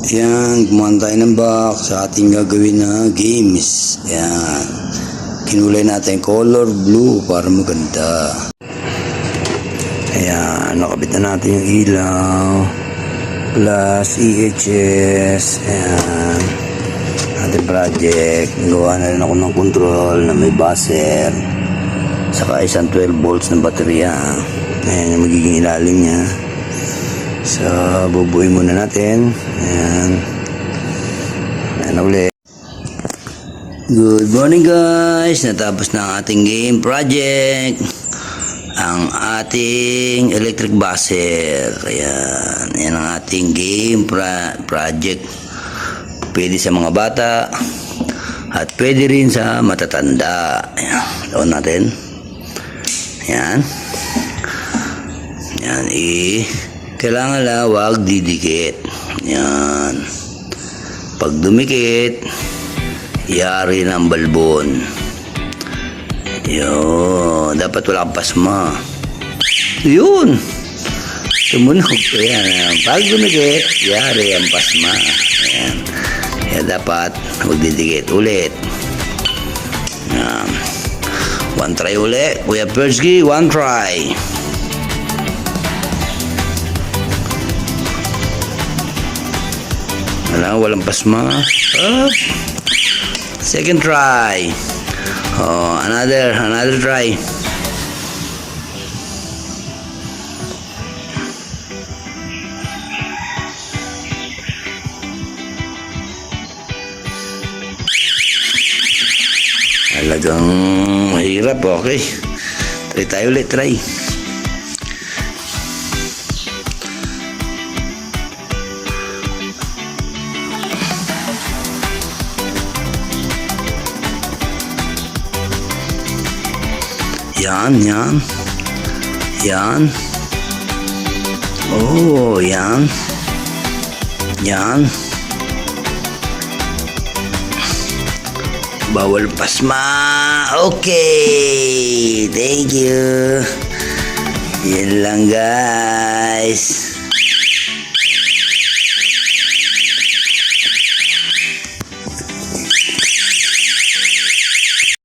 Ayan, gumawa tayo ng box sa ating gagawin na games. Ayan. Kinulay natin color blue para maganda. Ayan, nakabit na natin yung ilaw. Plus EHS. Ayan. Ating project. Gawa na rin ako ng control na may buzzer. Saka isang 12 volts na baterya. Ayan yung magiging ilalim niya. So, bubuin muna natin. Ayan. Ayan na ulit. Good morning guys. Natapos na ang ating game project. Ang ating electric buzzer. Ayan. Ayan ang ating game project. Pwede sa mga bata. At pwede rin sa matatanda. Ayan. Lawan natin. Ayan. Ayan. Kailangan lang wag didikit. Yan. Pag dumikit, yari ng balbon. Yun. Dapat wala kang pasma. Yun. Tumunog. Ayan. Pag dumikit, yari ang pasma. Ayan. Kaya dapat wag didikit. Ulit. Ayan. One try ulit. Kuya Persky, one try. Walang pasma. Second try. Another try. Talagang mahirap. Okay. Try tayo ulit. Try. Yan. Yan. Oh, yan. Yan. Bawal pasma. Okay. Thank you. Yan lang guys.